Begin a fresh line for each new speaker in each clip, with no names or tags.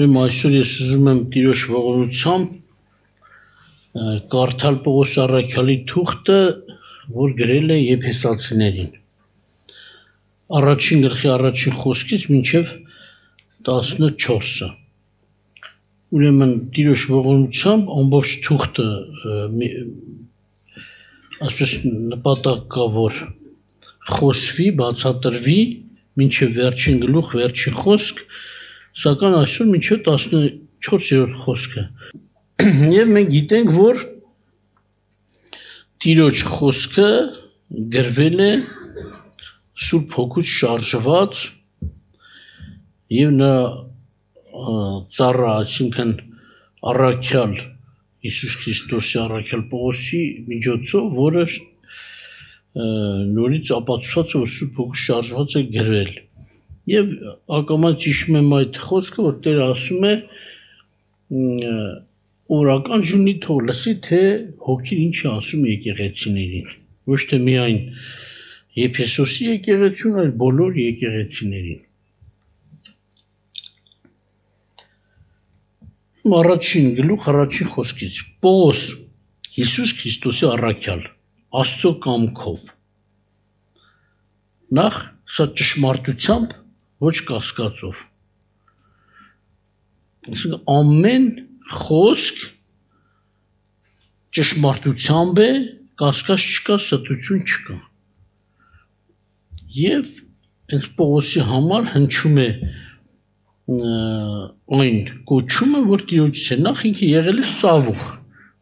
Այսօր ես ուզում եմ Տիրոջ ողորմությամբ կարդալ Պողոս առաքյալի թուղթը, որ գրել է Եփեսացիներին։ Առաջին գլխի առաջին խոսքից մինչև 14-ը։ Ուրեմն Տիրոջ ողորմությամբ ամբողջ թուղթը այսպես նպատակ կա, որ խոսվի, բացատրվի մինչև վերջին գլուխ, վերջին խոսք, սակայն այսօր մինչև 14-րդ խոսքը։ Եվ մենք գիտենք, որ Տիրոջ խոսքը գրվել է Սուրբ Հոգուց շարժված եւ նրա ծառա, այսինքն առաքյալ Հիսուս Քրիստոսի առաքյալ Պողոսի միջոցով, որը նորից ապացուցված է, որ Սուրբ Հոգուց շարժված է գրվել։ Եվ ակամայից հիշում եմ այդ խոսքը, որ Տերը ասում է օրական ժունի թող լսի, թե Հոգին ինչ է ասում եկեղեցիներին, ոչ թե միայն Եփեսոսի եկեղեցուն, այլ բոլոր եկեղեցիներին։ Առաջին գլուխ, առաջին խոսքից Պողոս, Հիսուս Քրիստոսի առաքյալ, Աստծո կամքով։ Նախ սա ճշմարտությամբ, ոչ կասկածով։ Ամեն խոսք ճշմարտությամբ է, կասկած չկա, ստություն չկա։ Եվ այս Պողոսի համար հնչում է այն կոչումը, որ Տիրոջից է, նախ ինքը եղել է Սավուխ,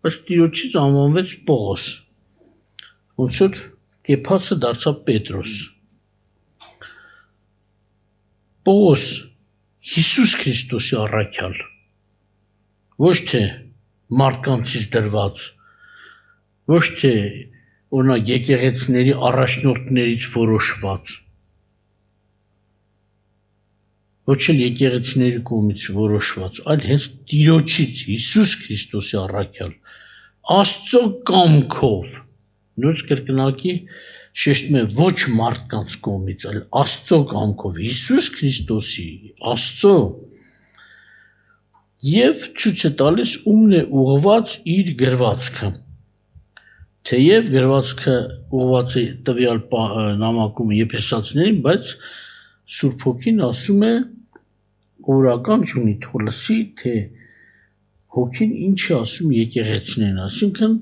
բայց Տիրոջից անվանվեց Պողոս, ոնց որ Կեփասը դարձավ Պետրոս։ Պողոս Հիսուս Քրիստոսի առաքյալ, ոչ թե մարդկանցից դրված, ոչ թե օրինակ եկեղեցիների առաջնորդներից որոշված, ոչ էլ եկեղեցիների կողմից որոշված, այլ հենց Տիրոջից Հիսուս Քրիստոսի առաքյալ, Աստծո կամքով, նույնիսկ կրկնակի շեշտում է ոչ մարդկանց կողմից, այլ Աստծո կամքով, Հիսուս Քրիստոսի, Աստծո, եւ ցույց է տալիս ումն է ուղղված իր գրվածքը։ Թեև գրվածքը ուղղված է տվյալ նամակում Եփեսացիներին, բայց Սուրբ Հոգին ասում է օրական ժունի թող լսի, թե Հոգին ինչ է ասում եկեղեցիներին, այսինքն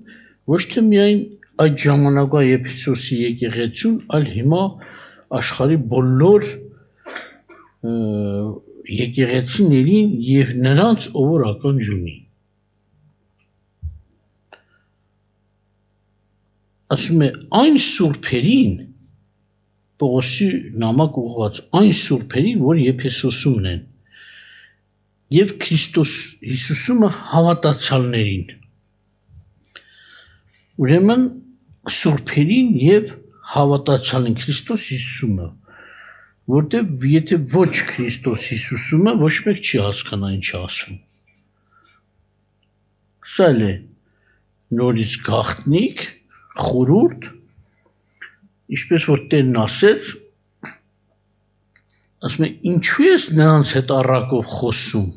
ոչ թե միայն այդ ժամանակվա Եփեսոսի եկեղեցուն, այլ հիմա աշխարհի բոլոր եկեղեցիներին եւ նրանց օրական ժունի։ Ասում է այն սուրբերին, Պողոսի նամակ ուղղված այն սուրբերին, որ Եփեսոսումն են, եւ Քրիստոս Հիսուսումը հավատացյալներին։ Ուրեմն սուրբերին եւ հավատացյալին Քրիստոս Հիսուսումը, որտեւ եթե ոչ Քրիստոս Հիսուսումը, ոչ մեկ չի հասկանա ինչ ասում։ Սա է նորից գաղտնիք, խորհուրդ, ինչպես որ Տերն ասեց, ասում է ինչու ես նրանց հետ առակով խոսում։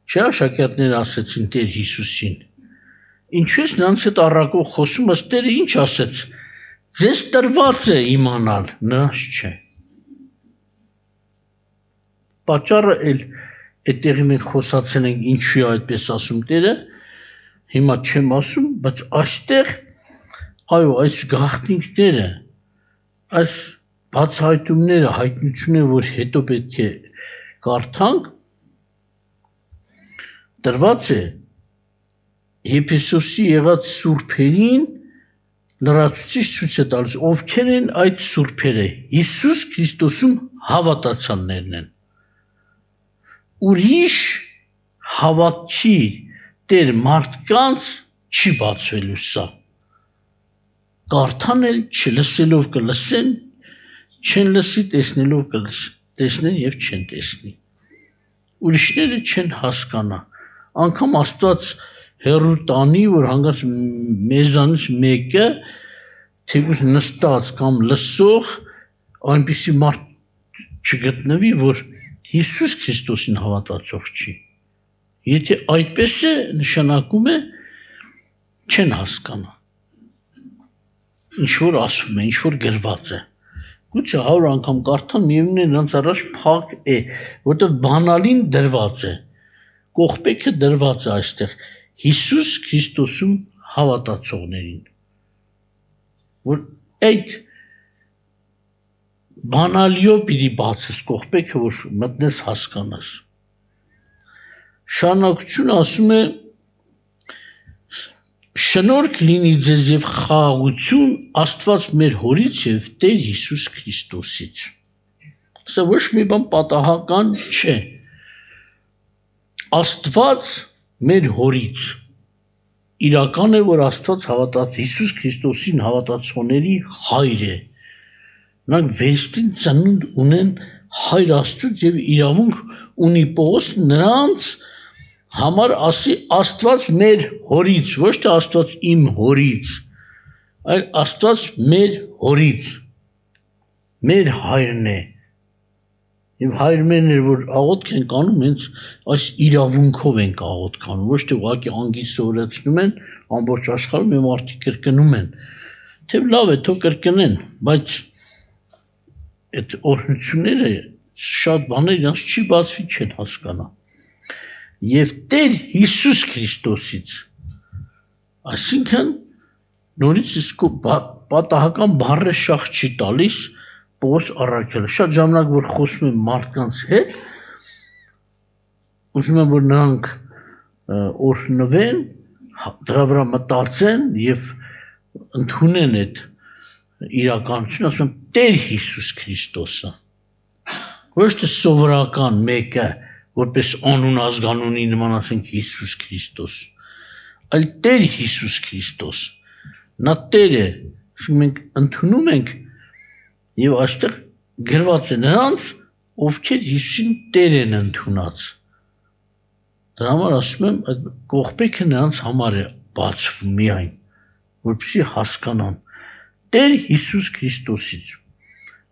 Չէ՞ աշակերտները ասեցին Տեր Հիսուսին։ Ինչու ես նրանց հետ առակով խոսում, ըստ Տերը ինչ ասեց։ Ձեզ տրված է իմանալ, նրանց չէ։ Պատճառը էլ այդտեղի մենք խոսացել ենք ինչու է այդպես ասում Տերը, հիմա չեմ ասում, բայց այստեղ այո, այս գաղտնիքները, այս բացահայտումները, հայտնությունները, որ հետո պետք է կարդանք, տրված է Եփեսոսի եղած սուրբերին լրացուցիչ ցույց է տալիս, ովքեր են այդ սուրբերը, Հիսուս Քրիստոսում հավատացյալներն են։ Ուրիշ հավատքի Տեր մարդկանց չի բացվելու սա։ Կարդան էլ չլսելով կլսեն, չեն լսի, տեսնելով կտեսնեն եւ չեն տեսնի։ Ուրիշները չեն հասկանա։ Անկամ Աստված հեռու տանի, որ հանգած մեզանից մեկը թեկուզ նստած կամ լսող այնպիսի մարդ չգտնվի, որ Հիսուս Քրիստոսին հավատացող չի։ Եթե այդպես է, նշանակում է չեն հասկանա։ Ինչ որ ասվում է, ինչ որ գրված է։ Գուցե 100 անգամ կարդան, միևնույն է նրանց առաջ փակ է, որտեղ բանալին դրված է։ Կողպեքը դրված է այստեղ Հիսուս Քրիստոսում հավատացողներին։ Որ այդ բանալիով պիտի բացես կողպեքը, որ մտնես հասկանաս։ Շարունակությունը ասում է. շնորհք լինի ձեզ եւ խաղաղություն Աստված մեր Հորից եւ Տեր Հիսուս Քրիստոսից։ Սա ոչ մի բան պատահական չէ։ Աստված մեր Հորից։ Իրական է, որ Աստված հավատաց Հիսուս Քրիստոսին հավատացողների հայր է։ Նրանք վերստին ծնունդ ունեն հայր Աստծուց եւ իրավունք ունի Պողոս նրանց համար ասի Աստված մեր Հորից, ոչ թե Աստված իմ Հորից, այլ Աստված մեր Հորից, մեր հայրն է։ Եվ հայրմերն էր, որ աղոթք են կանում, հենց այս իրավունքով են աղոթք կանում, ոչ թե ուղղակի անգից սովորեցնում են, ամբողջ աշխարհում եւ մարդիկ կրկնում են։ Թե լավ է, թող կրկնեն, բայց այդ օրհնությունները շատ բաներ իրանց չի բացվի, չեն հասկանա։ Եվ Տեր Հիսուս Քրիստոսից, այսինքն նորից իսկ պատահական բառը շախ չի տալիս Պողոս առաքյալը։ Շատ ժամանակ որ խոսում եմ մարդկանց հետ, ուզում եմ որ նրանք օրհնվեն, դրա վրա մտածեն եւ ընդունեն այդ իրականություն, ասում եմ Տեր Հիսուս Քրիստոսը, ոչ թե սովորական մեկը, որպես անուն ազգանունի նման ասենք Հիսուս Քրիստոս, այլ Տեր Հիսուս Քրիստոս, նա Տեր է, մենք ընդունում ենք եւ այստեղ գրված է նրանց, ովքեր Հիսուսին Տեր են ընդունած։ Դրա համար ասում եմ, այդ կողպեքը նրանց համար է բացվում միայն, որպեսզի հասկանան Տեր Հիսուս Քրիստոսից։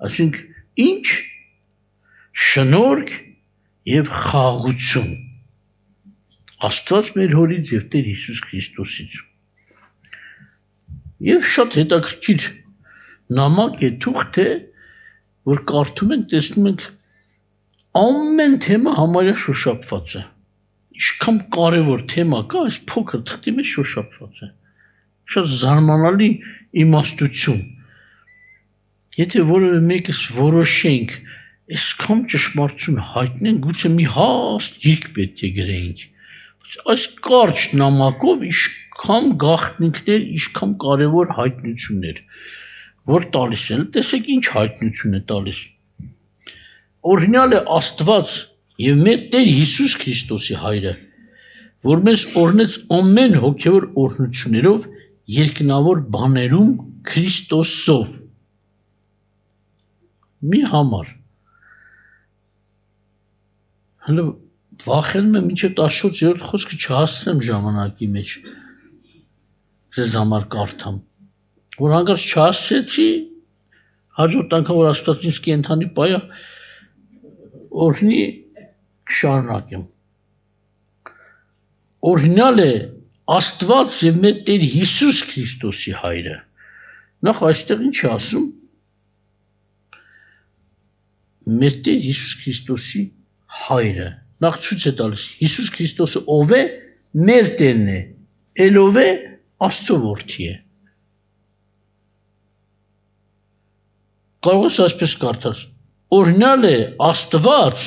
Այսինքն ինչ շնորհք եւ խաղաղություն Աստված մեր Հորից եւ Տեր Հիսուս Քրիստոսից։ Եվ շատ հետաքրքիր նամակ է թուղթ է, որ կարդում ենք, տեսնում ենք ամեն թեմա համարյա շոշափված է։ Ինչքան կարևոր թեմա կա, այս փոքր թղթի մեջ շոշափված է։ Շատ զարմանալի իմաստություն։ Եթե որևէ մեկս որոշենք այսքան ճշմարտություն հայտնեն, գուցե մի հաստ գիրք պետք է գրեինք։ Այս կարճ նամակով ինչքան գաղտնիքներ, ինչքան կարևոր հայտնություններ, որ տալիս են։ Տեսեք ինչ հայտնություն է տալիս։ Օրհնյալ է Աստված եւ մեր Տեր Հիսուս Քրիստոսի հայրը, որ մեզ օրհնեց ամեն հոգևոր օրհնություններով երկնավոր բաներում Քրիստոսով։ Մի համար հələ վախենում եմ մինչև 14-րդ խոսքը չհասնեմ ժամանակի մեջ ձեզ համար կարդամ, որ հանկարծ չհասցեցի, հաջորդ անգամ որ Աստված ինձ կենդանի պայա օրհնի կշարունակեմ։ Օրհնյալ է Աստված եւ մեր Տեր Հիսուս Քրիստոսի հայրը։ Նախ այստեղ ինչ է ասում։ Մեր Տեր Հիսուս Քրիստոսի հայրը։ Նախ ցույց է տալիս Հիսուս Քրիստոսը ով է, մեր Տերն է, ել ով է, Աստծո որդի է։ Կարող ես այսպես կարդալ. օրհնյալ է Աստված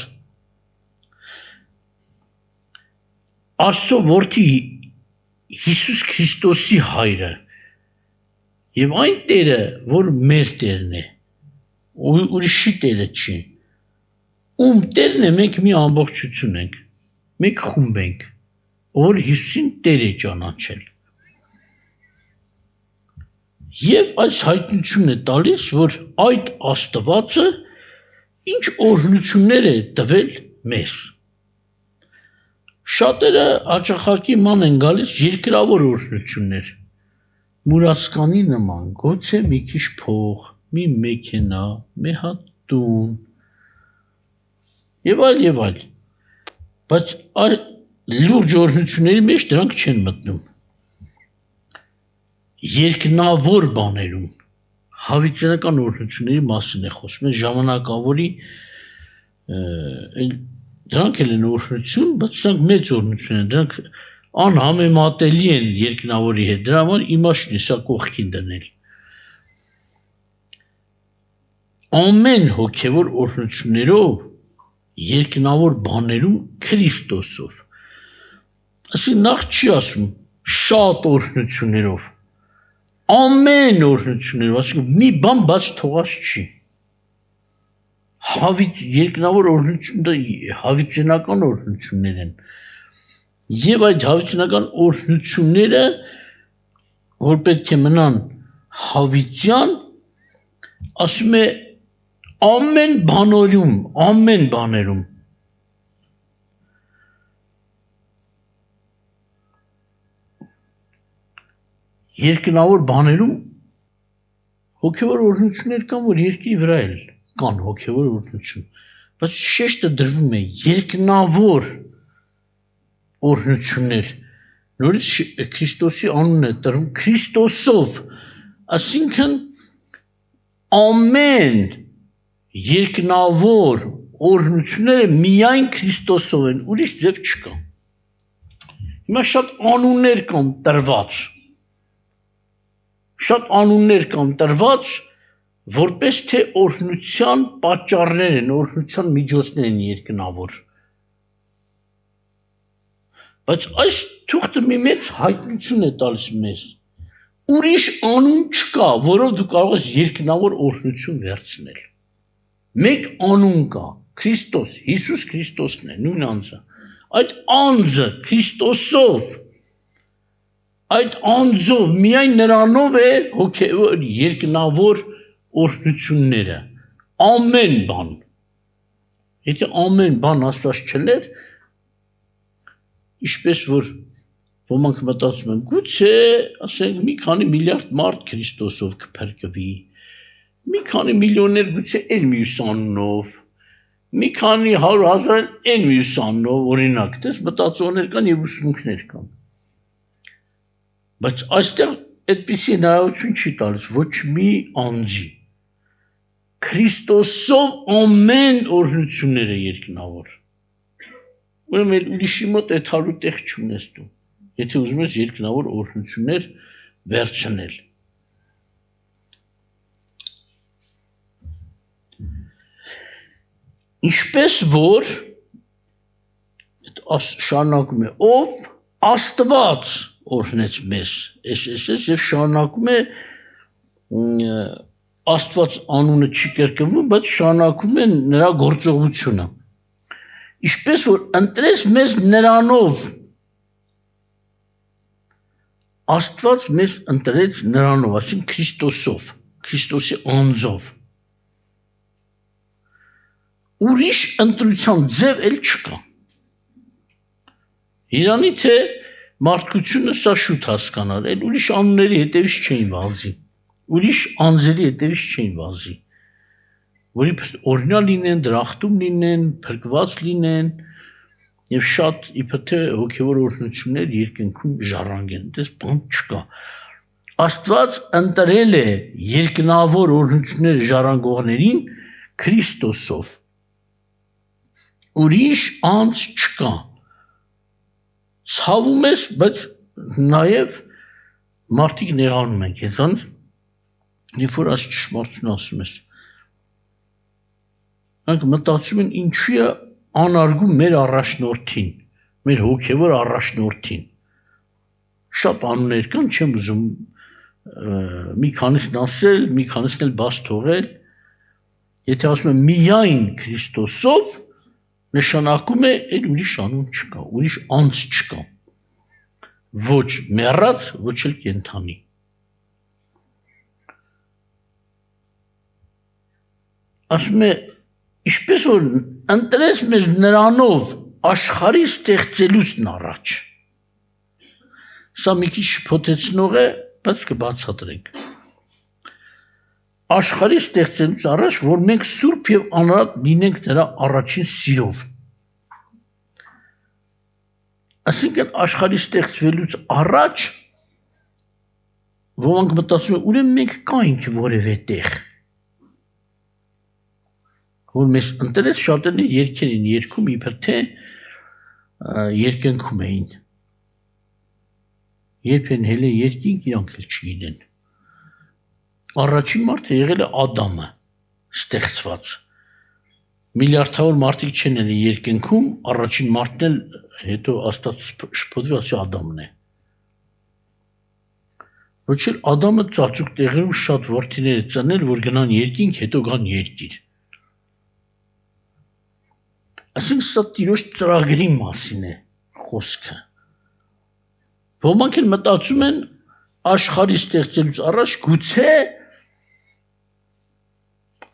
Աստծո որդի Հիսուս Քրիստոսի հայրը եւ այն Տերը, որ մեր Տերն է, ուրիշի Տերը չի։ Ում Տերն է, մենք մի ամբողջություն ենք, մեկ խումբ ենք, որ Հիսուսին Տեր է ճանաչել։ Եվ այս հայտնությունն է տալիս, որ այդ Աստվածը ինչ օրհնություններ է տվել մեզ։ Շատերը հաճախակի ման են գալիս երկրավոր օրհնություններ, մուրացկանի նման, գուցե մի քիչ փող, մի մեքենա, մի հատ տուն։ Եվ այլ, բայց լուրջ օրհնությունների մեջ դրանք չեն մտնում։ Երկնավոր բաներում հավիտենական օրհնությունների մասին է խոսում, ժամանակավորի դրանք էլ են օրհնություն, բայց դրանք մեծ օրհնություն են, դրանք անհամեմատելի են երկնավորի հետ, դրա համար իմաստ ունի սա կողքին դնել։ Ամեն հոգևոր օրհնություններով երկնավոր բաներում Քրիստոսով։ Այսինքն նախ չի ասում շատ օրհնություններով, ամեն օրհնություններով, այսինքն մի բան բաց թողած չի։ Երկնավոր օրհնությունները հավիտենական օրհնություններ են։ Եվ այդ հավիտենական օրհնությունները, որ պետք է մնան հավիտյան, ասում է ամեն բաներում երկնավոր բաներում հոգևոր օրհնություններ կան, որ երկրի վրա էլ կան հոգևոր օրհնություն, բայց շեշտը դրվում է երկնավոր օրհնություններ, նորից Քրիստոսի անունն է տրվում Քրիստոսով, այսինքն ամեն երկնավոր օրհնությունները միայն Քրիստոսով են, ուրիշ ձև չկա։ Հիմա շատ անուններ կան տրված, որպես թե օրհնության պատճառներ են, օրհնության միջոցներ են երկնավոր։ Բայց այս թուղթը մի մեծ հայտնություն է տալիս մեզ։ Ուրիշ անուն չկա, որով դու կարող ես երկնավոր օրհնություն վերցնել։ Մեկ անուն կա, Քրիստոս, Հիսուս Քրիստոսն է, նույն անձը։ Այդ անձը Քրիստոսով, այդ անձով միայն նրանով է հոգևոր երկնավոր օրհնությունները, ամեն բան։ Եթե ամեն բան Աստված չլեր, ինչպես որ ոմանք մտածում են, գուցե, ասենք, մի քանի միլիարդ մարդ Քրիստոսով կփրկվի, մի քանի միլիոններ գուցե էլ մյուս անունով, մի քանի 100,000 էլ մյուս անունով, օրինակ, դες մտածողներ կան եւ ուսմունքներ կան։ Բայց այստեղ այդպիսի հնարավորություն չի տալիս ոչ մի անձի։ Քրիստոսով ամեն օրհնությունները երկնավոր։ Ուրեմն ուրիշի մոտ այդ հարու տեղ չունես դու, եթե ուզում ես երկնավոր օրհնություններ վերցնել։ Ինչպես որ շարունակում է, ով Աստված օրհնեց մեզ, եւ շարունակում է Աստված անունը չի կրկնվում, բայց շարունակում է նրա գործողությունը։ Ինչպես որ ընտրեց մեզ նրանով, Աստված մեզ ընտրեց նրանով, այսինքն Քրիստոսով, Քրիստոսի անձով։ Ուրիշ ընտրության ձև էլ չկա։ Իրանի թե մարդկությունը սա շուտ հասկանալ, էլ ուրիշ անունների հետևից չէին վազի, ուրիշ անձերի հետևից չէին վազի, որի օրինալ լինեն, դրախտում լինեն, փրկված լինեն եւ շատ իբր թե հոգեվոր օրհնություններ երկնքում ժառանգեն, դες բան չկա։ Աստված ընտրել է երկնավոր օրհնություններ ժառանգողներին Քրիստոսով։ Ուրիշ անձ չկա։ Ցավում ես, բայց նաև մարդիկ նեղանում են քեզանից, երբ որ այս ճշմարտությունը ասում ես։ Նրանք մտածում են ինչու է անարգում մեր առաջնորդին, մեր հոգևոր առաջնորդին։ Շատ անուններ կան, չեմ ուզում մի քանիսն ասել, մի քանիսն էլ բաց թողել։ Եթե ասում եմ միայն Քրիստոսով, նշանակում է այլ ուրիշ անուն չկա, ուրիշ անձ չկա, ոչ մեռած, ոչ էլ կենդանի։ Ասում է, ինչպես որ ընտրեց մեզ նրանով աշխարհի ստեղծելուց առաջ։ Սա մի քիչ շփոթեցնող է, բայց կբացատրենք։ աշխարհի ստեղծելուց առաջ, որ մենք սուրբ եւ անարատ լինենք նրա առաջին սիրով։ Այսինքն աշխարհի ստեղծվելուց առաջ ոմանք մտածում են, ուրեմն մենք կայինք որևէ տեղ։ Որ մեզ ընտրեց շատերն երգեր են երգում, իբր թե երկնքում էին։ Երբ են հել երկինք, իրանք էլ չգիտեն։ Առաջին մարդը եղել է Ադամը, ստեղծված։ Միլիարդավոր մարդիկ չեն եղել երկնքում, առաջին մարդն էլ հետո Աստված շփոթվեց Ադամն է։ Ոչ էլ Ադամը ծածուկ տեղերում շատ որդիներ է ծնել, որ գնան երկինք, հետո գան երկիր։ Այսինքն սա Տիրոջ ծրագրի մասին է խոսքը։ Ոմանք էլ մտածում են աշխարհի ստեղծելուց առաջ գուցե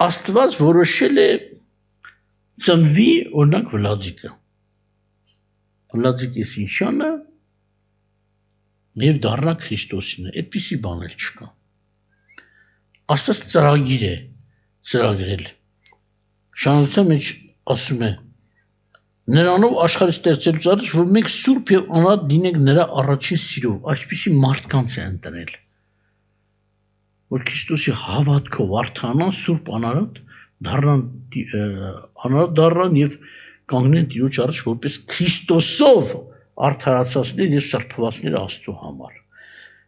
Աստված որոշել է ծնվի օրինակ Վլադիկը։ Վլադիկ Եսինշյանը եւ դառնա Քրիստոսինը, այդպիսի բան էլ չկա։ Աստված ծրագիր է ծրագրել։ Շանոցի մեջ ասում է. Նրանով աշխարհը ստեղծելուց առաջ, որ մենք սուրբ եւ անարատ լինենք նրա առաջին սիրով, այսպիսի մարդկանց է ընտրել, որ Քրիստոսի հավատքով արդանան, սուրբ անարատ դառնան եւ կանգնեն Տիրոջ առաջ որպես Քրիստոսով արդարացածներ եւ սրբվածներ Աստծո համար։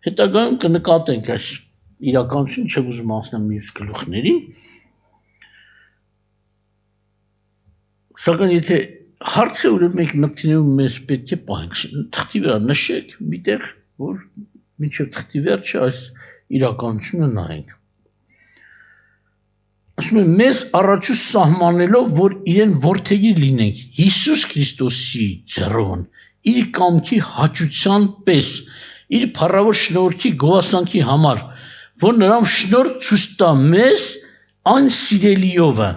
Հետագայում կնկատենք այս իրականություն, չեմ ուզում անցնել մյուս գլուխների, սակայն եթե հարցը ուրեմն մենք մտքներում մեզ պետք է պահենք, թղթի վրա նշեք միտեղ, որ մինչև թղթի վերջը այս իրականությունը նայենք։ Ասում եմ, մեզ առաջուց սահմանելով, որ իրեն որդեգիր լինենք, Հիսուս Քրիստոսի ձեռով, իր կամքի հաճության պես, իր փառավոր շնորհքի գովասանքի համար, որ նրան շնորհ ցույց տա մեզ այն սիրելիովը,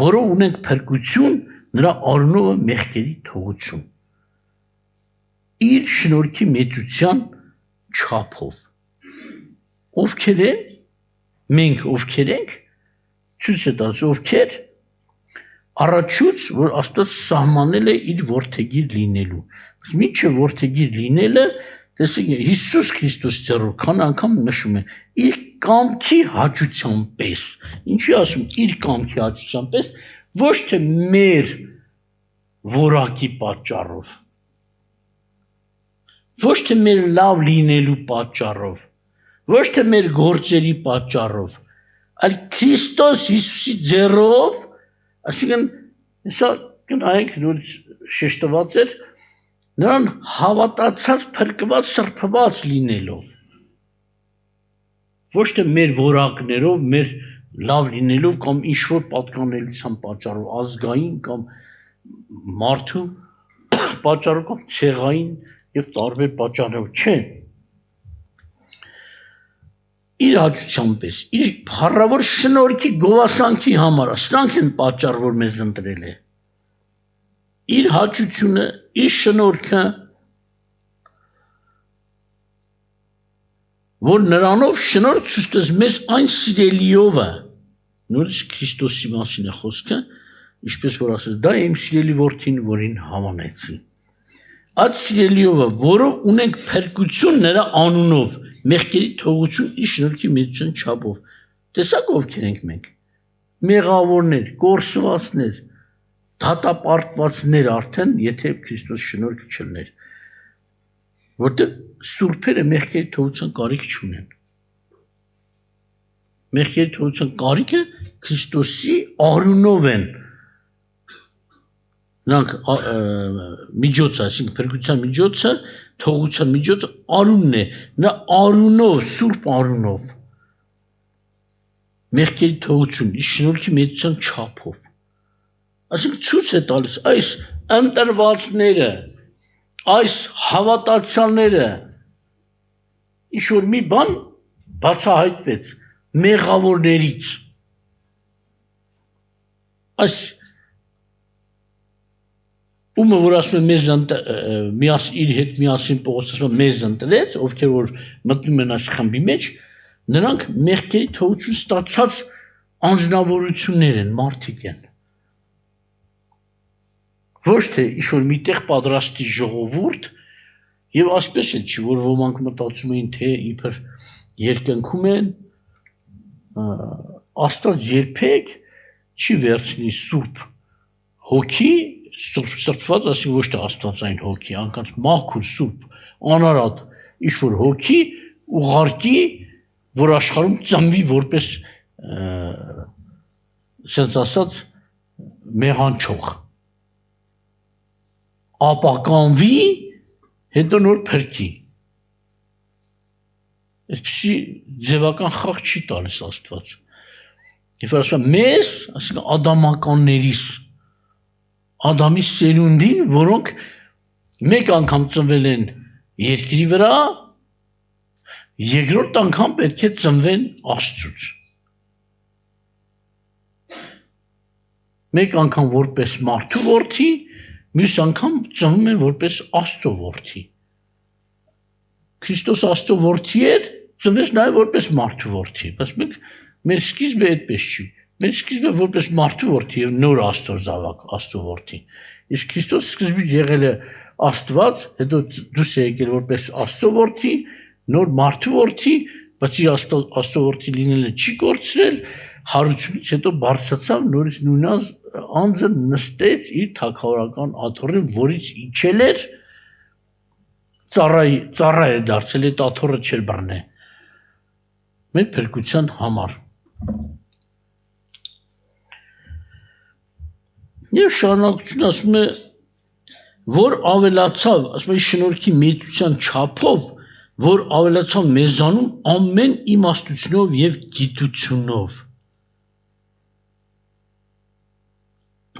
որով ունենք փրկություն, նրա արունովը մեղքերի թողություն, իր շնորհքի մեծության չափով։ Ովքեր են, մենք ովքեր ենք, ցույց է տալիս ովքեր, առաջուց, որ Աստված սահմանել է իր որդեգիր լինելու։ Մինչև որդեգիր լինելը, տեսեք, Հիսուս Քրիստոս ձեռով քան անգամ նշում է, իր կամքի հաճության պես։ Ինչի ասում, իր կամքի հաճության պես, ոչ թե մեր որակի պատճառով, ոչ թե մեր լավ լինելու պատճառով, ոչ թե մեր գործերի պատճառով, այլ Քրիստոս Հիսուսի ձեռով, այսինքն հեսա կնայենք նորից շեշտված էր, նրան հավատացած, փրկված, սրբված լինելով, ոչ թե մեր որակներով, մեր լավ լինելով կամ ինչ-որ պատկանելիության պատճառով, ազգային կամ մարդու պատճառով կամ ցեղային եւ տարբեր պատճառներով, չէ։ Իր հաճության պես, իր փառավոր շնորհքի գովասանքի համար, սրանք են պատճառ, որ մեզ ընտրել է։ Իր հաճությունը, իր շնորհքը, որ նրանով շնորհ ցույց տես մեզ այն սիրելիովը, նորից Քրիստոսի մասին է խոսքը, ինչպես որ ասես, դա իմ սիրելի որդին, որին հավանեցի։ Այդ սիրելիովը, որով ունենք փրկություն նրա անունով, մեղքերի թողություն իր շնորհքի մեծության չափով։ Տեսակ ովքեր ենք մենք։ Մեղավորներ, կորսվածներ, դատապարտվածներ արդեն, եթե Քրիստոս շնորհքը չլներ։ Որտեղ սուրբերը մեղքերի թողության կարիք չունեն։ Մեղքերի թողության կարիքը Քրիստոսի արունով են։ Նրանք միջոցը, այսինքն փրկության միջոցը, թողության միջոցը արունն է, նա արունով, սուրբ արունով, մեղքերի թողություն, իր շնորհքի մեծության չափով, այսինքն ցույց է տալիս այս ընտրվածները, այս հավատացյալները, ինչ որ մի բան բացահայտվեց մեղավորներից, այս ումը որ ասում է մեզ իր հետ միասին Պողոս ասում է մեզ ընտրեց, ովքեր որ մտնում են այս խմբի մեջ, Նրանք մեղքերի թողություն ստացած անձնավորություններ են, մարդիկ են։ Ոչ թե ինչ-որ միտեղ պատրաստի ժողովուրդ, եւ ասպես է չի, որ ոմանք մտածում էին, թե իբր երկնքում են, Աստված երբեք չի վերցնի սուրբ հոգի, սրբված, ասենք ոչ թե աստվածային հոգի, անկած մաքուր սուրբ, անարատ ինչ-որ հոգի ուղարկի, որ աշխարհում ծնվի որպես sense ասած մեղանչող, ապականվի, հետո նոր փրկի։ Այսպիսի ձևական խաղ չի տալիս Աստված։ Եվ ասում մեզ, ասենք ադամականներիս, Ադամի սերունդին, որոնք մեկ անգամ ծնվել են երկրի վրա, երկրորդ անգամ պետք է ծնվեն Աստծուց։ Մեկ անգամ որպես մարդու որդի, մյուս անգամ ծնվում են որպես Աստծո որդի։ Քրիստոս Աստծո որդի էր, ծնվեց նաև որպես մարդու որդի, բայց մեր սկիզբը այդպես չի։ Մեր սկիզբը որպես մարդու որդի եւ նոր Աստծո զավակ, Աստծո որդի։ Իսկ Քրիստոս սկզբից եղել է Աստված, հետո դուրս է եկել որպես Աստծո որդի, նոր մարդու որդի, բայց Աստծո որդի լինելը չի կորցրել, հարությունից հետո բարձրացավ նորից նույն անձը նստեց իր թագավորական աթոռին, որից իջել էր ծառա էր դարձել, այդ աթոռը չէր բռնե։ Մեր փրկության համար։ Եվ շարունակությունը ասում է, որ ավելացավ, ասում է շնորհքի մեծության չափով, որ ավելացավ մեզանում ամեն իմաստությունով եւ գիտությունով։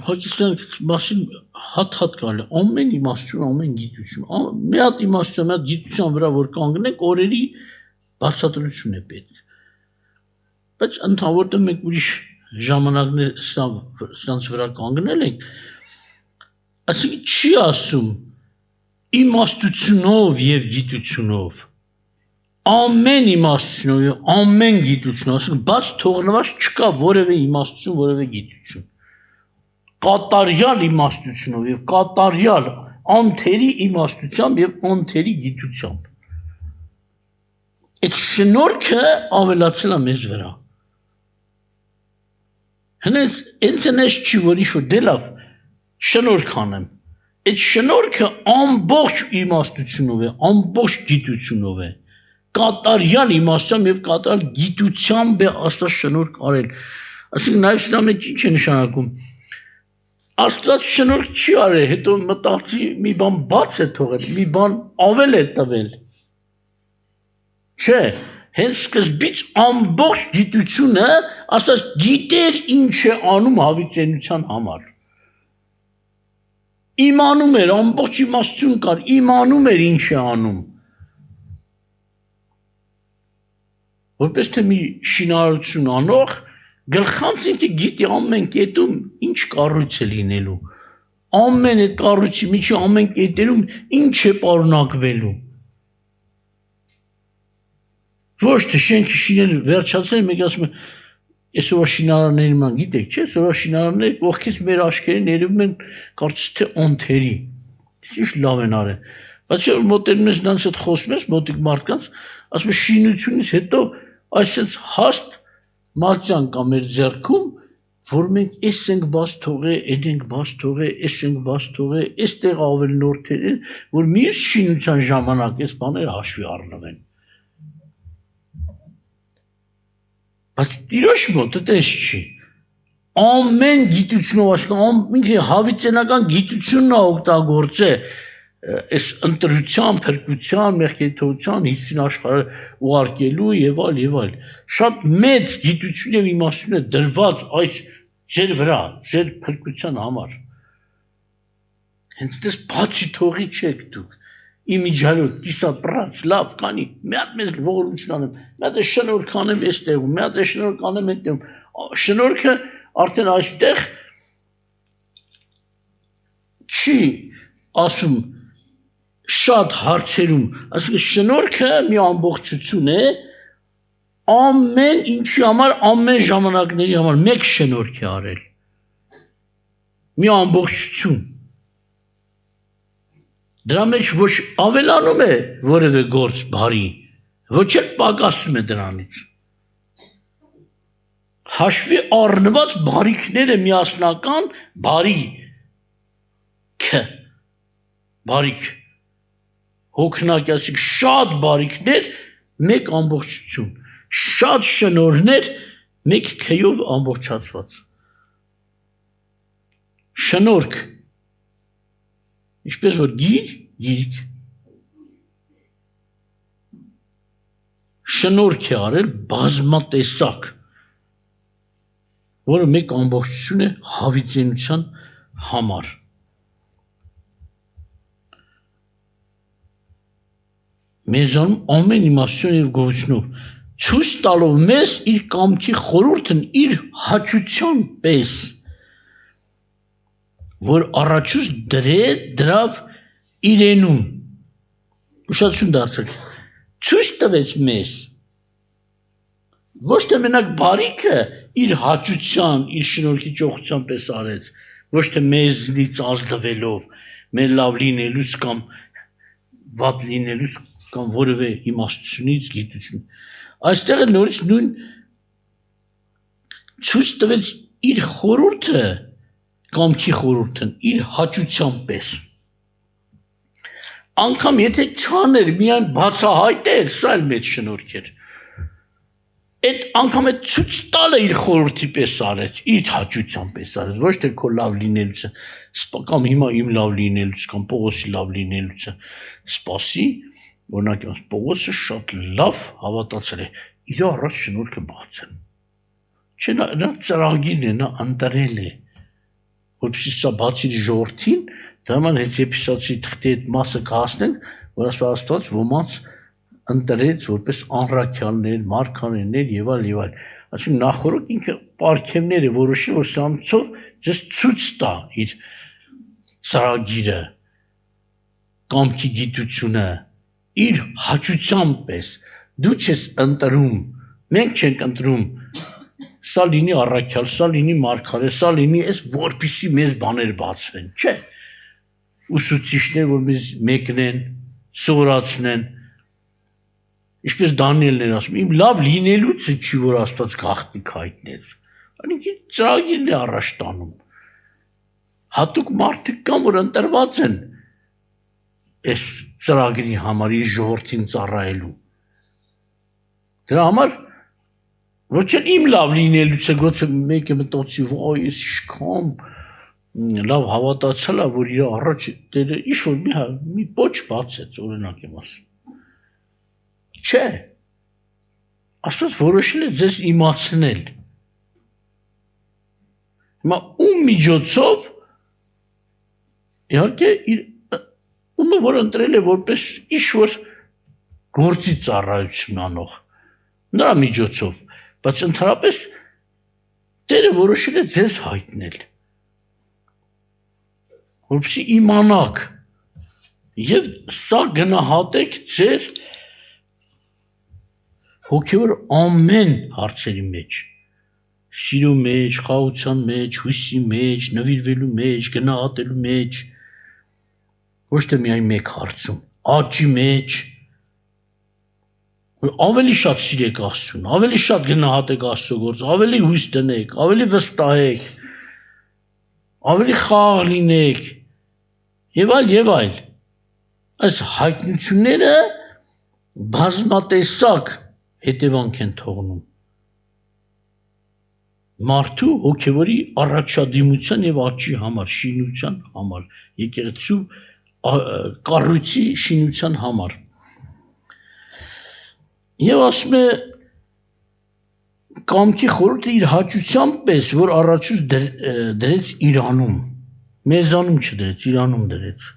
Հակիսան մասին հատ կարելի ամեն իմաստություն, ամեն գիտություն, մի հատ իմաստություն, մի հատ գիտության վրա որ կանգնենք, օրերի բացատրություն է պետք։ Բայց ընդհանրապես մենք ուրիշ ժամանակներ սրանց վրա կանգնել ենք, այսինքն չի ասում իմաստությունով եւ գիտությունով, ամեն իմաստությունով եւ ամեն գիտությունով, ասենք բաց թողնված չկա որևէ իմաստություն, որևէ գիտություն։ Կատարյալ իմաստությունով եւ կատարյալ անթերի իմաստությամբ եւ անթերի գիտությամբ։ Այդ շնորհքը ավելացել է մեզ վրա։ Հենց չի որ ինչ-որ դե լավ շնորհք անեմ։ Այդ շնորհքը ամբողջ իմաստությունով է, ամբողջ գիտությունով է։ Կատարյալ իմաստությամբ եւ կատարյալ գիտությամբ է Աստված շնորհք արել։ Այսինքն նաեւ սրա մեջ ինչ է նշանակում։ Աստված շնորհք չի արել, հետո մտածի մի բան բաց է թողել, մի բան ավել է տվել։ Չէ, հենց սկզբից ամբողջ գիտությունը Աստված գիտեր ինչ է անում հավիտենության համար։ Իմանում էր, ամբողջ իմաստություն կար, իմանում էր ինչ է անում։ Որպես թե մի շինարարություն անող գլխանց ինքը գիտի ամեն կետում ինչ կառույց է լինելու, ամեն այդ կառույցի միջի ամեն կետերում ինչ է պարունակվելու։ Ոչ թե շենքի շինել վերջացել, մեկ ասում է, այսօր շինարարների ման գիտեք, չէ՞, այսօր շինարարները կողքից մեր աչքերին երևում են կարծես թե անթերի։ Ինչ լավ են արել։ Բայց որ մոտենում ես նրանց հետ խոսում ես, մոտիկ մարդկանց, ասում է շինությունից հետո այսպես հաստ մատյան կա մեր ձեռքում, որ մենք էս ենք բաց թողե, էդ ենք բաց թողե, էս ենք բաց թողե, էստեղ ավել նորթեր են, որ մյուս շինության ժամանակ էս բաները հաշվի առնվեն։ Բայց Տիրոջ մոտ այդպես չի։ Ամեն գիտությունով ասում, ինքը հավիտենական գիտությունն է օգտագործել այս ընտրության, փրկության, մեղքերի թողության, հիսին աշխարհը ուղարկելու եւ այլ։ Շատ մեծ գիտություն եւ իմաստություն է դրված այս ձեր վրա, ձեր փրկության համար։ Հենց դες բացի թողի չեք դուք։ Իմիջալոտ, կիսա պրած, լավ կանի, մի հատ մեզ ողորմություն անեմ, մի հատ շնորհք անեմ այստեղում, մի հատ շնորհք անեմ այդտեղում։ Շնորհքը արդեն այստեղ չի ասում շատ հարցերում, ասում շնորհքը մի ամբողջություն է, ամեն ինչի համար, ամեն ժամանակների համար մեկ շնորհք է արել։ Մի ամբողջություն։ Դրա մեջ ոչ ավելանում է որևէ գործ բարի, ոչ էլ պակասում է դրանից։ Հաշվի առնված բարիքները միասնական բարիք, հոգնակյացիկ շատ բարիքներ, մեկ ամբողջություն, շատ շնորհներ, մեկ քեյով ամբողջացված։ Շնորհք, ինչպես որ գիրք, շնորհք է արել բազմատեսակ, որը մեկ ամբողջություն է հավիտենության համար։ Մեզանում ամեն իմաստություն եւ գոհությունով ցույց տալով մեզ իր կամքի խորհուրդն իր հաճության պես, որ առաջուց դրավ իրենում, ուշադրություն դարձրեք, ցույց տվեց մեզ, ոչ թե մենակ բարիքը իր հաճության, իր շնորհքի ճոխության պես արեց, ոչ թե մեզնից ազդվելով, մեր լավ լինելուց կամ վատ լինելուց կամ որևէ իմաստությունից, գիտություն։ Այստեղ է նորից նույն ցույց տվեց իր խորհուրդը, կամքի խորհուրդն, իր հաճության պես։ Անկամ եթե չաներ, միայն բացահայտեր, սա էլ մեծ շնորհք էր։ Այդ անգամ այդ ցույց տալը իր խորհրդի պես արեց, իր հաճության պես արեց, ոչ թե քո լավ լինելուց, կամ հիմա իմ լավ լինելուց, կամ Պողոսի լավ լինելուց, սպասի, օրինակ Պողոսը շատ լավ հավատացել է, իր առաջ շնորհքը բացել։ Չէ, նա ծրագիրն է, նա ընտրել է, որպեսզի սա բացի ժողովրդին, դա ման հետ Եփեսացի թղթի այդ մասը կհասնենք, որ Աստված ոմանց ընտրեց որպես անրաքյալներ, մարգարեներ եւ այլ։ Այսինքն նախորդ ինքը պարգևներ է որոշել, որ սրանցով ձեզ ցույց տա իր ծրագիրը, կամքի գիտությունը, իր հաճության պես։ Դու չես ընտրում, մենք չենք ընտրում, սա լինի առաքյալ, սա լինի մարգարե, սա լինի այս որպիսի մեզ բաներ բացվեն, չէ։ Ուսուցիչներ, որ մեզ մեկնեն, սովորացնեն, ինչպես Դանիելն էր ասում, իմ լավ լինելուց չի, որ Աստված գաղտնիք հայտնեց, այնինքն ծրագիրն է առաջ տանում։ Հատուկ մարդիկ կան, որ ընտրված են այս ծրագրի համար, իր ժողովրդին ծառայելու։ Դրա համար ոչ էլ իմ լավ լինելուց է, գուցե մեկը մտածի, ոյ, ես իշքամ լավ հավատացել է, որ իր առաջ դերը ինչ-որ մի պոչ բացեց, օրինակ եմ ասում։ Չէ, Աստված որոշել է ձեզ իմացնել։ Հիմա ում միջոցով, իհարկե, ումը որ ընտրել է որպես ինչ-որ գործի ծառայություն անող, նրա միջոցով, բայց ընդհանրապես Տերը որոշել է ձեզ հայտնել, որպեսզի իմանաք եւ սա գնահատեք ձեր հոգևոր ամեն հարցերի մեջ, սիրո մեջ, խաղաղության մեջ, հույսի մեջ, նվիրվելու մեջ, գնահատելու մեջ, ոչ թե միայն մեկ հարցում, աճի մեջ, ավելի շատ սիրեք Աստծուն, ավելի շատ գնահատեք Աստծո գործը, ավելի հույս դնեք, ավելի վստահեք, ավելի խաղաղ լինեք, եւ այլ։ Այս հայտնությունները բազմատեսակ հետևանք են թողնում մարդու հոգևորի առաջադիմության եւ աճի համար, շինության համար, եկեղեցու կառույցի շինության համար։ Եվ ասում է կամքի խորհուրդը իր հաճության պես, որ առաջուց դրեց իրանում, մեզանում չդրեց, իրանում դրեց,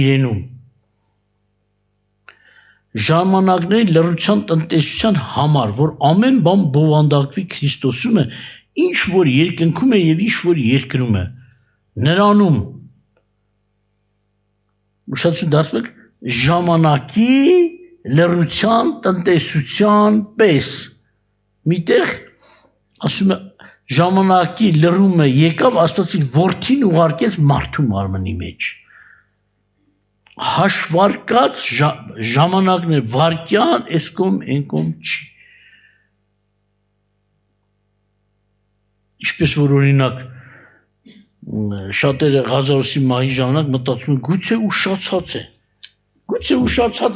իրենում։ Ժամանակների լռության տնտեսության համար, որ ամեն բան բովանդակվի Քրիստոսում է, ինչ որ երկնքում է եւ ինչ որ երկրում է, նրանում։ Ուշադրություն դարձրեք, ժամանակի լռության տնտեսության պես, միտեղ ասում է ժամանակի լրումը եկավ Աստծո որդին ուղարկեց մարդու մարմնի մեջ հաշվարկած ժամանակներ վարկյան էսկոմ ենկոմ չի ինչպես որ օրինակ շատերը Ղազարոսի մահի ժամանակ մտածում են գուցե ուշացած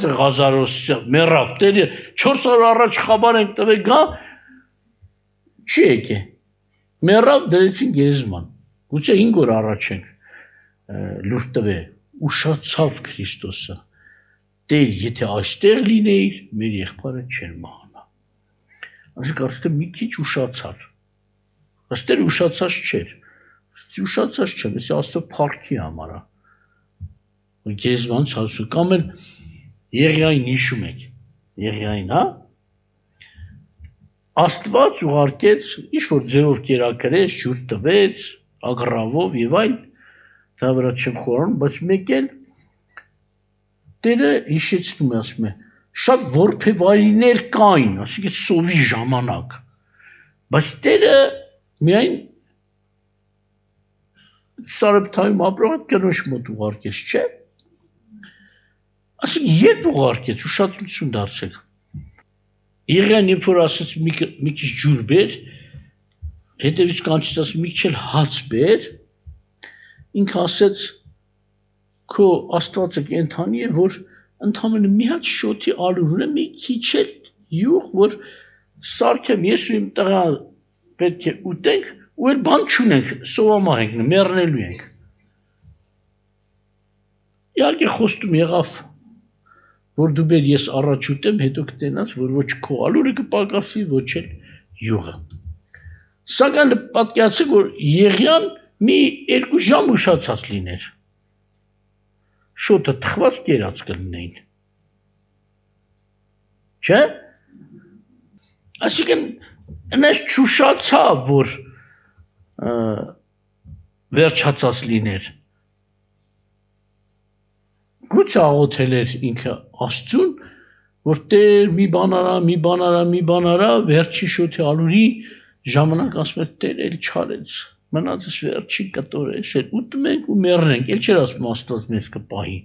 է Ղազարոսը մեռավ Տերը 4 օր առաջ խաբար ենք տվել գա չի եկե մեռավ դրեցին գերեզման գուցե 5 օր առաջ ենք լուր տվե ուշացավ Քրիստոսը Տեր եթե այստեղ լինեիր մեր եղբայրը չեր մահանա ասենք արդեն մի քիչ ուշացավ Աստեր ուշացած չէր ուշացած չէ ես Աստծո փառքի համար գերեզման ցածու կամ էլ Եղիային հիշում եք Եղիային հա Աստված ուղարկեց ինչ որ ձերով կերակրեց ջուր տվեց ագրավով եւ այլ դա վրա չեմ խորանում բայց մեկ էլ Տերը հիշեցնում է ասում է շատ որբևայրիներ կային ասիկա սովի ժամանակ բայց Տերը միայն Սարեփթայում ապրող կնոջ մոտ ուղարկեց չէ ասիկ երբ ուղարկեց ուշադրություն դարձեք Եղիան երբ որ ասաց մի քիչ ջուր բեր հետևից կանչեց ասում մի քիչ հաց բեր ինքը ասեց քո Աստվածը կենթանի է որ ընդամենը մի հատ շոթի ալուր ունեմ մի քիչ էլ յուղ որ սարքեմ ես ու իմ տղա պետք է ուտենք ու էլ բան չունենք սովամահ ենք մեռնելու ենք իհարկե խոստում եղավ որ դու բեր ես առաջ ուտեմ հետո կտենաս որ ոչ քո ալուրը կպակասի ոչ էլ յուղը սակայն պատկերացրեք որ Եղիան մի 2 ժամ ուշացած լիներ շոթը թխված կերած կլինեին չէ այսինքն այնպես չուշացավ որ վերջացած լիներ Գուցե աղոթել էր ինքը Աստծուն, որ Տեր մի բան արա, վերջի շոթի ալուրի ժամանակ ասում է Տեր էլ չարեց, մնացած վերջի կտորես, էլ ուտում ենք ու մեռնենք, էլ չէր ասում Աստված մեզ կպահի։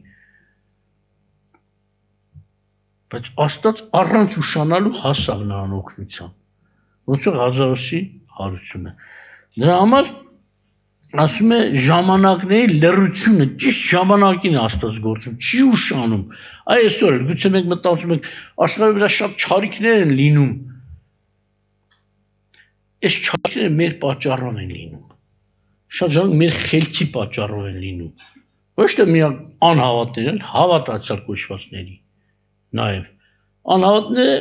Բայց Աստված առանց ուշանալու հասավ նրան օգնության, ոնց է Ղազարոսի հարությունը։ Դրա համար ասում է ժամանակների լրությունը ճիշտ ժամանակին Աստված գործում, չի ուշանում։ Այսօր գուցե մենք մտածում ենք աշխարհի վրա շատ չարիքներ են լինում։ Այս չարիքները մեր պատճառով են լինում։ Շատ ժամանակ մեր խելքի պատճառով են լինում։ Ոչ թե միակ անհավատներ, հավատացյալ կոչվածների։ Նաև անհավատները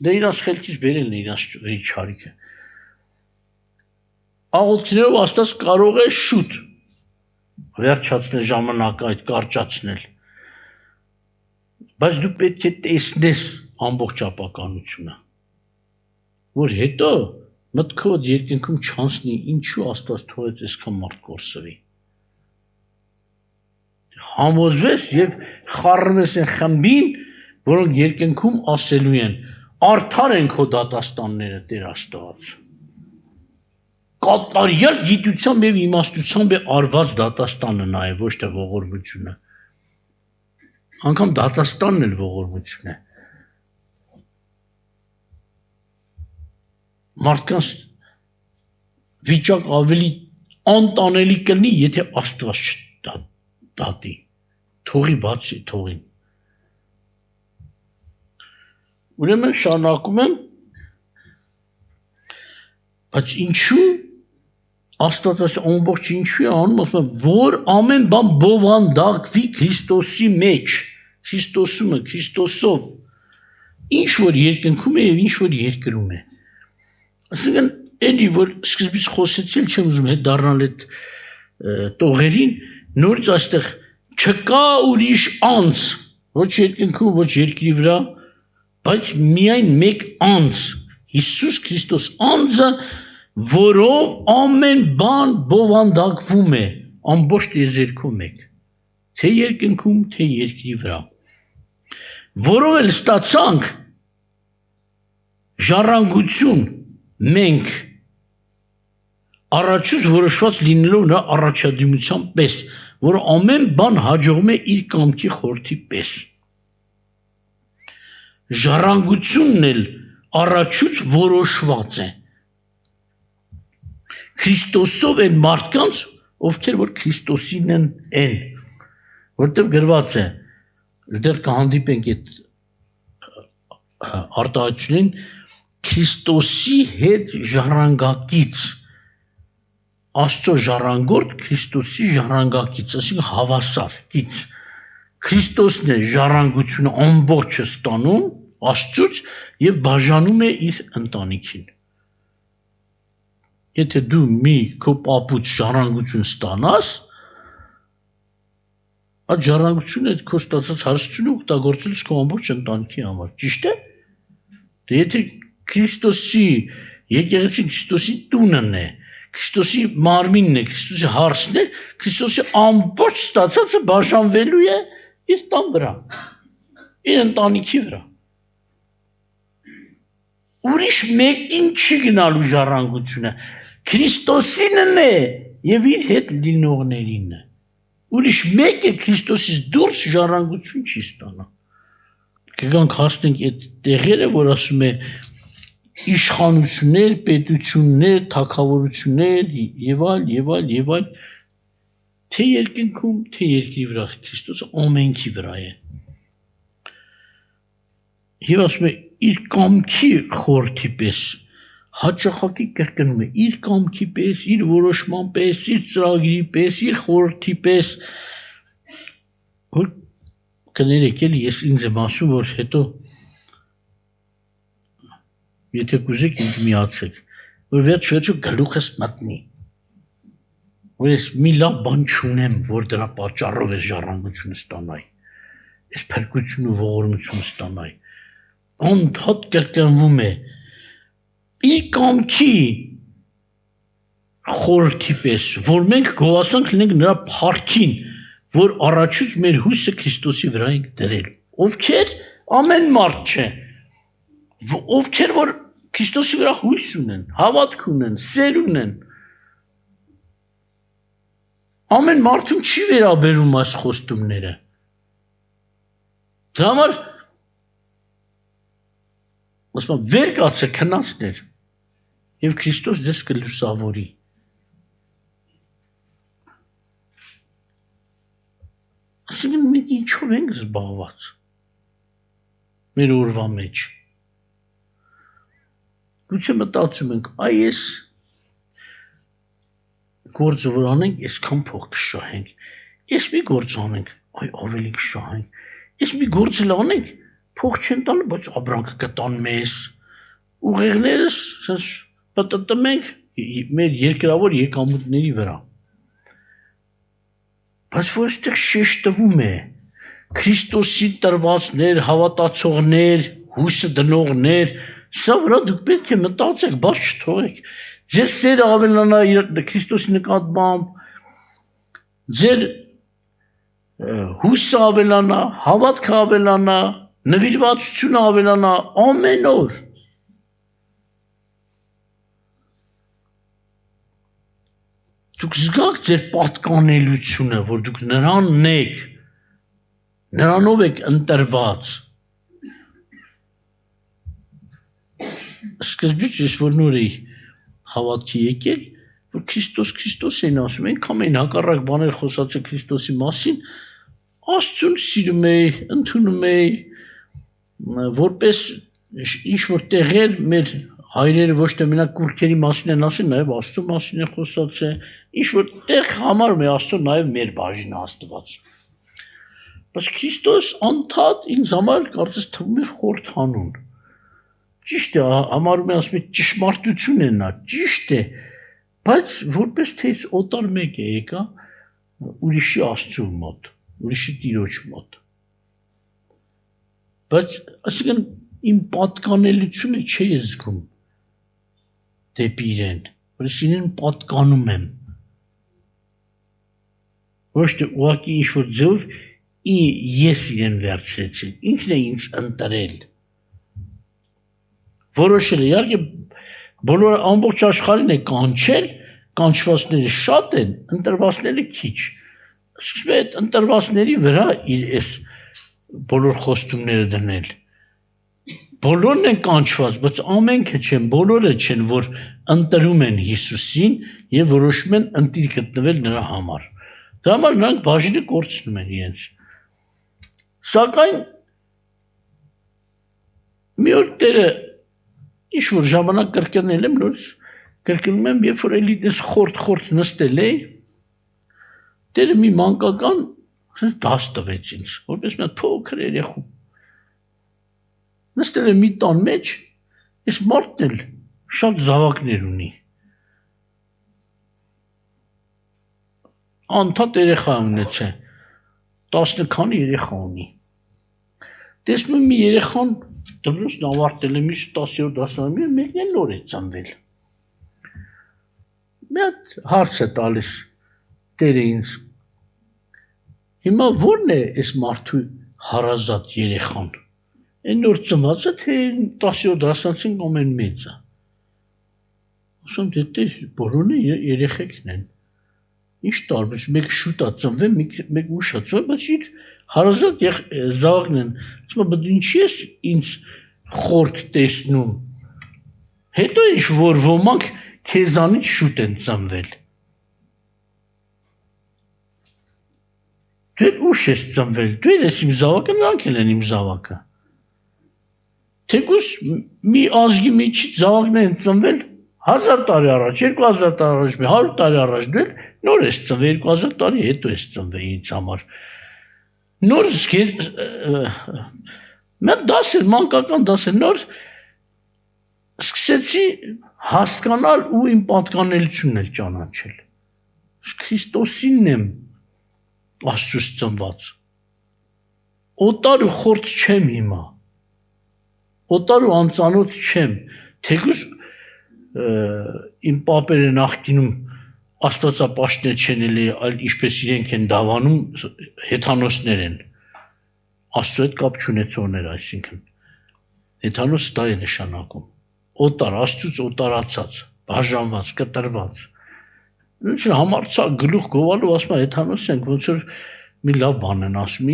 դե իրաց խելքից բերելն է իրաց չարիքը։ Աղոթքներով Աստված կարող է շուտ վերջացնել ժամանակը այդ կարճացնել։ Բայց դու պետք է տեսնես ամբողջ ապականությունը, որ հետո մտքով երկնքում չանցնի, ինչու Աստված թողեց այսքան մարդ կորսվի։ Համոզվես եւ խառնվես այն խմբին, որոնք երկնքում ասելու են. արդար են քո դատաստանները Տեր Աստված։ Կատարյալ գիտությամբ եւ իմաստությամբ է արված դատաստանը նաեւ ոչ թե ողորմությունը անգամ դատաստանն էլ ողորմություն է մարդկանց վիճակ ավելի անտանելի կլինի եթե Աստված չդատի թողի բացի թողին ուրեմն շարունակում եմ բայց ինչու Աստված ամբողջ ինչու է անում, ասում է, որ ամեն բան բովանդակվի Քրիստոսի մեջ, Քրիստոսումը, Քրիստոսով, ինչ որ երկնքում է եւ ինչ որ երկրում է։ Այսինքն, էլի որ սկզբից խոսեցի, չեմ ուզում հետ դառնալ այդ տողերին, նորից այստեղ չկա ուրիշ անձ, ոչ երկնքում, ոչ երկրի վրա, բայց միայն մեկ անձ, Հիսուս Քրիստոս անձը որով ամեն բան բովանդակվում է ամբողջ տիեզերքով մեկ թե երկնքում թե երկրի վրա որով էլ ստացանք ժառանգություն մենք առաջուց որոշված լինելով նրա առաջադիմության պես, որ ամեն բան հաջողում է իր կամքի խորհրդի պես։ Ժառանգությունն էլ առաջուց որոշված է։ Քրիստոսով են մարդկանց, ովքեր որ Քրիստոսին են, որտեղ գրված է, դեռ կհանդիպենք այդ արտահայտությունին, Քրիստոսի հետ ժառանգակից, Աստծո ժառանգորդ Քրիստոսի ժառանգակից, այսինքն հավասար կից։ Քրիստոսն է ժառանգությունը ամբողջը ստանում Աստծուց եւ բաժանում է իր ընտանիքին։ Եթե դու մի քո պապուց ժառանգություն ստանաս, այդ ժառանգությունը այդ քո ստացած հարստությունը օգտագործել ես քո ամբողջ ընտանիքի համար, ճիշտ է։ Դե եթե Քրիստոսի եկեղեցին Քրիստոսի տունն է, Քրիստոսի մարմինն է, Քրիստոսի հարսն է, Քրիստոսի ամբողջ ստացածը բաժանվելու է իր տան վրա, իր ընտանիքի վրա։ Ուրիշ մեկին չի գնալու ժառանգությունը, Քրիստոսինն է եւ իր հետ լինողներին է։ Ուրիշ մեկը Քրիստոսից դուրս ժառանգություն չի ստանա։ Կգանք հասնենք այդ տեղերը, որ ասում է իշխանություններ, պետություններ, թագավորություններ եւ այլ, թե երկնքում, թե երկրի վրա, Քրիստոսը ամենքի վրա է։ Եվ ասում է իր կամքի խորհրդի պես, հաճախակի կրկնում է իր կամքի պես, իր որոշման պես, իր ծրագրի պես, իր խորհրդի պես, որ կներեք էլի, ես ինձ եմ ասում, որ հետո եթե կուզեք ինձ միացեք, որ վերջ-վերջո գլուխս մտնի, որ ես մի լավ բան չունեմ, որ դրա պատճառով ես ժառանգությունը ստանայի, ես փրկություն ու ողորմություն ստանայի, անդադ կրկնվում է, իր կամքի խորհրդի պես, որ մենք գովասանք լինենք նրա փառքին, որ առաջուց մեր հույսը Քրիստոսի վրա ենք դրել, ովքեր ամեն մարդ չէ, ովքեր որ Քրիստոսի վրա հույս ունեն, հավատք ունեն, սեր ունեն, ամեն մարդուն չի վերաբերում այս խոստումները, դրա համար վեր կացը քնածներ և Քրիստոս ձեզ կլուսավորի, ասիկն մենք ինչով ենք զբաղված մեր օրվա մեջ, գուցե մտածում ենք, այ ես գործը որ անենք, այսքան փող կշահենք, ես մի գործ անենք, այ ավելի կշահենք, ես մի գործ էլ անենք, փող չեն տալու, բայց ապրանքը կտան մեզ, ուղեղներս պտտմենք մեր երկրավոր եկամուտների վրա, բայց որ այստեղ շեշտվում է, Քրիստոսի տրվածներ, հավատացողներ, հույսը դնողներ, սա վրա դուք պետք է մտածեք, բաց չթողեք, ձեր սերը ավելանա Քրիստոսի նկատմամբ, ձեր հույսը ավելանա, հավատքը ավելանա, նվիրվածությունը ավելանա, ամեն օր։ Դուք զգաք ձեր պատկանելությունը, որ դուք նրանն եք, նրանով եք ընտրված։ Սկզբից ես որ նոր էի հավատքի եկել, որ Քրիստոս էին ասում, այնքան էին հակառակ բաներ խոսած է Քրիստոսի մասին, Աստծուն սիրում էի, ընդունում էի, որպես ինչ-որ տեղեր մեր հայրերը ոչ թե մենակ կուռքերի մասին են ասել, նաև Աստծո մասին են խոսած է, ինչ-որ տեղ համարում է Աստծո նաև մեր բաժինը Աստված։ Բայց Քրիստոս անդադ ինձ համար կարծես թվում էր խորհրդանուն։ Ճիշտ է, համարում է ասում է ճշմարտություն է նա, ճիշտ է, բայց որպես թե ես օտար մեկ է եկա ուրիշի Աստծո մոտ, ուրիշի Տիրոջ մոտ։ Բայց այսինքն իմ պատկանելությունը չի զգում դեպի իրեն, որ ես իրեն պատկանում եմ։ Ոչ թե ուղղակի ինչ-որ ձևով ես իրեն վերցրեցի, ինքն է ինձ ընտրել։ Որոշել է, իհարկե Բոլորը ամբողջ աշխարհին է կանչել, կանչվածները շատ են, ընտրվածները քիչ։ Սկսում է այդ ընտրվածների վրա իր այս բոլոր խոստումները դնել։ Բոլորն են կանչված, բայց ամենքը չեն, բոլորը չեն, որ ընտրում են Հիսուսին եւ որոշում են ընտիր գտնվել նրա համար։ Դրա համար նրանք բաժինը կորցնում են իրենց։ Սակայն մի օր Տերը ինչ որ ժամանակ կրկնել եմ, նորից կրկնում եմ, երբ որ էլի դες խորտ նստել էի, Տերը մի մանկական ասես դաս տվեց ինձ, որպես մի հատ փոքր երեխու։ Նստել եմ մի տան մեջ, այս մարդն էլ շատ զավակներ ունի։ Անդադ երեխա ունեցել, 10 քանի երեխա ունի։ Տեսնում եմ մի երեխան դպրոցն ավարտել է, միշտ 10-րդ դասարանում, մեկն էլ նոր է ծնվել։ Մի հատ հարց է տալիս Տերը ինձ։ Հիմա ո՞րն է այս մարդու հարազատ երեխան։ Այն նոր ծնվածը, թե 10-րդ դասացին ամեն մեծը։ Ասում դե բոլորն երեխեքն են։ Ինչ տարբեր, մեկ շուտ է ծնվել, մեկ ուշ է ծնվել, բայց իր հարազատ զավակն են։ Ասում եմ, բայց ինչի՞ ես ինձ խորտ տեսնում։ Հետո ինչ որ ոմանք քեզանից շուտ են ծնվել։ Դու ուշ ես ծնվել, դու ես իմ զավակը, նրանք են իմ զավակը։ Թեկուզ մի ազգի միջից զավակներ են ծնվել 1000 տարի առաջ, 2000 տարի առաջ, 100 տարի առաջ, դու նոր ես ծնվել, 2000 տարի հետո ես ծնվել ինձ համար։ Նոր մեկ դաս էր, մանկական դաս էր, նոր սկսեցի հասկանալ ու իմ պատկանելությունն էլ ճանաչել։ Քրիստոսինն եմ Աստծուց ծնված։ Օտար ու խորտ չեմ հիմա։ Օտար ու անծանոթ չեմ, թեկուզ իմ պապերը նախկինում աստվածապաշտներ չեն էլի, այլ ինչպես իրենք են դավանում, հեթանոսներ են, Աստծու հետ կապ չունեցողներ, այսինքն, հեթանոս դա է նշանակում, օտար, Աստծուց օտարացած, բաժանված, կտրված, ինչ համարցակ գլուխ գովալով ասում է հեթանոս ենք, ոնց որ մի լավ բան են ասում,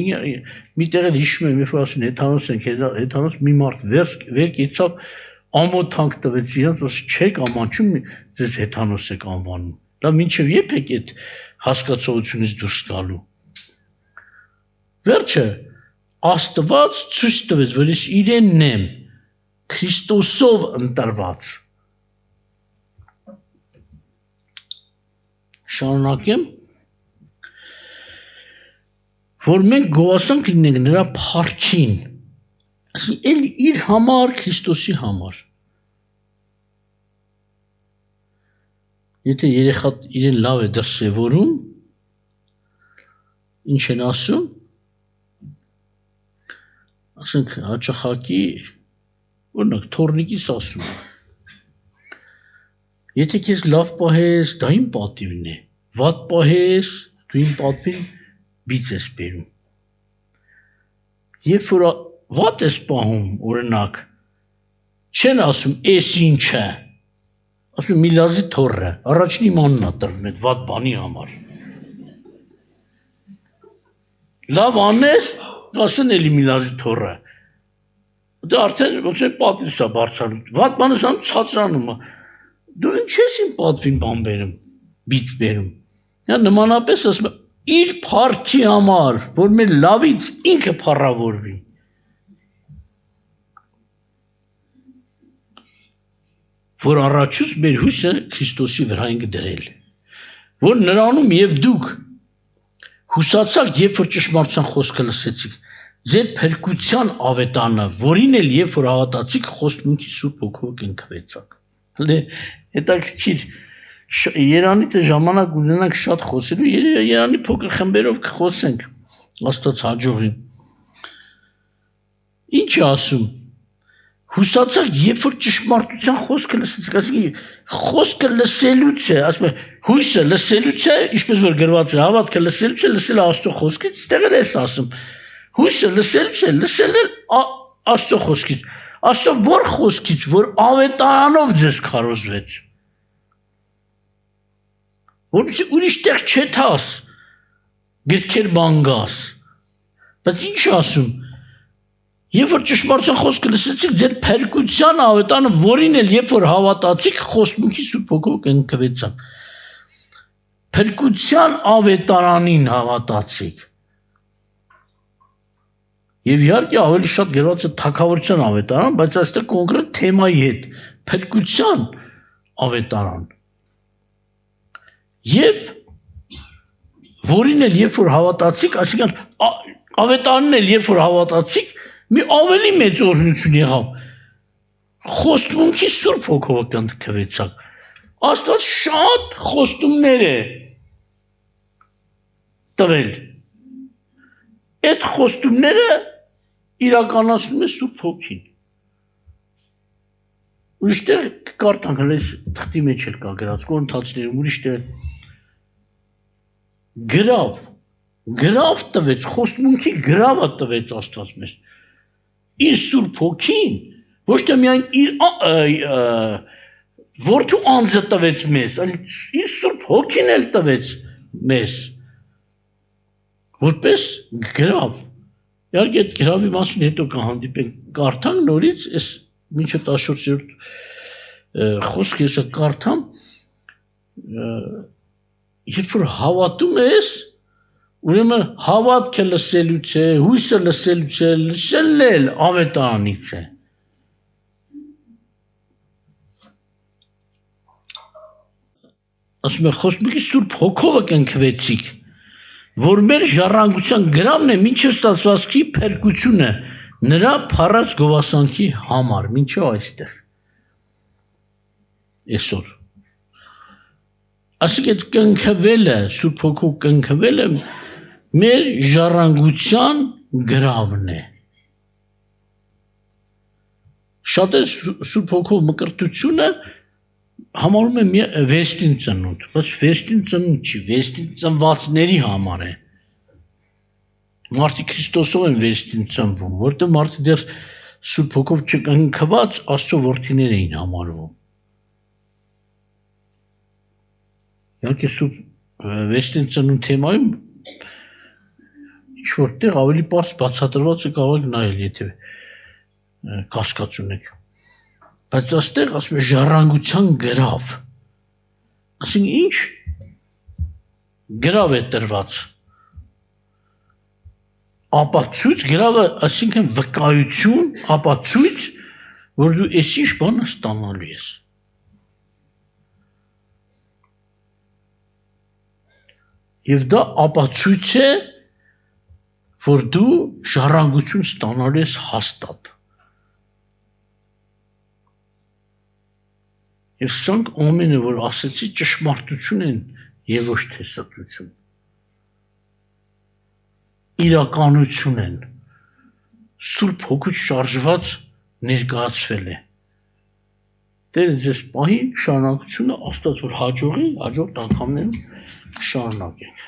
մի տեղ էլ հիշում եմ, երբ որ ասում հեթանոս ենք, հեթանոս մի մարդ վեր կեցավ, ամոթանք տվեց իրանց, ասում չեք ամանչում, ձեզ հեթանոս եք անվանում, լավ մինչև երբ եք այդ հասկացողությունից դուրս գալու։ Վերջը Աստված ցույց տվեց, որ ես իրենն եմ, Քրիստոսով ընտրված։ Շարունակեմ, որ մենք գովասանք լինենք նրա փառքին, էլ իր համար, Քրիստոսի համար։ Եթե երեխա իրեն լավ է դրսևորում, ինչ են ասում, ասենք հաճախակի, օրինակ թորնիկիս ասում, եթե քեզ լավ պահես, դա իմ պատիվն է, վատ պահես, դու իմ պատվին բիծ ես բերում։ Երբ որ վատ ես պահում, օրինակ, չեն ասում, էս ինչ է, ասում Միլազի թոռը, առաջին իմանն է տրվում այդ վատ բանի համար։ Լավ անես, ասեն էլի Միլազի թոռը։ Դա արդեն ոնց է պատվից է բարձրանում, վատ բան ես անում ցածրանում է։ Դու ինչ ես իմ պատվին բան բերում, բիծ բերում։ Նմանապես ասում իր փառքի համար, որ մեր լավից ինքը փառավորվի։ Որ առաջուց մեր հույսը Քրիստոսի վրա ենք դրել, որ նրանում եւ դուք հուսացաք, երբ որ ճշմարտության խոսքը լսեցիք, ձեր փրկության ավետանը, որին էլ երբ որ հավատացիք, խոստմունքի Սուրբ Հոգով կընկվեցաք։ Հետաքրքիր Երանիթը ժամանակ ունենանք շատ խոսելու, Երանի փոքր խմբերով կխոսենք, Աստված հաջողի։ Ինչ է ասում։ Հուսացաք, երբ որ ճշմարտության խոսքը լսեցիք, ասենք խոսքը լսելուց է, ասում է հույսը լսելուց է, ինչպես որ գրված է, հավատքը լսելուց է, լսել Աստծո խոսքից, ստեղ էլ էս ասում։ Հույսը լսելուց է, լսել Աստծո խոսքից։ Աստծո որ խոսքից, որ ավետարանով ձեզ քարոզվեց։ Որպեսզի ուրիշ տեղ չթաս, գրքեր բան գաս։ Բայց ինչ ասում։ Երբ որ ճշմարտության խոսքը լսեցիք, ձեր փրկության ավետարանը, որին էլ երբ որ հավատացիք, խոստմունքի Սուրբ Հոգով կընկվեցան։ Փրկության ավետարանին հավատացիք։ Եվ իհարկե ավելի շատ գրված է թագավորության ավետարան, բայց այստեղ կոնկրետ թեմայի հետ փրկության ավետարան։ Եվ որին էլ երբ որ հավատացիք, այսինքն ավետարանին էլ երբ որ հավատացիք, մի ավելի մեծ օրհնություն եղավ։ Խոստմունքի Սուրբ Հոգով կընկվեցաք։ Աստված շատ խոստումներ է տվել։ Այդ խոստումները իրականացնում է Սուրբ Հոգին։ Ուրիշ տեղ կարդանք, հենց թղթի մեջ էլ կա գրած, Կորինթացիներում ուրիշ տեղ գրավ տվեց, խոստմունքի գրավը տվեց Աստված մեզ։ Իր Սուրբ Հոգին, ոչ թե միայն իր որդու անձը տվեց մեզ, այլ իր Սուրբ Հոգին էլ տվեց մեզ, որպես գրավ։ Իհարկե այդ գրավի մասին հետո կհանդիպենք, կարդանք նորից, այս մինչև 14-րդ խոսքը ես կարդամ, երբ որ հավատում ես, ուրեմն հավատքը լսելուց է, հույսը լսելուց է, լսելն էլ ավետարանից է։ Ասում է խոստմունքի Սուրբ Հոգովը կընկվեցիք, որ մեր ժառանգության գրավն է մինչև ստացվածքի փրկությունը նրա փառած գովասանքի համար, մինչև այստեղ։ Այսօր։ Այսինքն կընկվելը, Սուրբ Հոգով կընկվելը մեր ժառանգության գրավն է։ Շատերը Սուրբ Հոգով մկրտությունը համարում է վերստին ծնունդ, բայց վերստին ծնունդ չի, վերստին ծնվածների համար է։ Մարդիկ Քրիստոսով են վերստին ծնվում, որտեղ մարդիկ դեռ Սուրբ Հոգով չկնքված Աստծո որդիներ էին համարվում։ Իհարկե Սուրբ վերստին ծնունդ թեմայում ինչ-որ տեղ ավելի պարզ բացատրված է կարող նայել, եթե կասկած ունեք։ Բայց այստեղ ասում է ժառանգության գրավ։ Այսինքն ինչ գրավ է տրված։ Ապացույց գրավը, այսինքն վկայություն, ապացույց, որ դու այս ինչ բանը ստանալու ես։ Եվ դա ապացույց է, որ դու ժառանգություն ստանալու ես հաստատ։ Եվ սրանք ամենը, որ ասեցի, ճշմարտություն են եւ ոչ թե ստություն։ Իրականություն են։ Սուրբ Հոգուց շարժված ներկայացվել է։ Տերը ձեզ պահի շարունակությունը Աստված որ հաջողի, հաջորդ անգամներում շարունակենք։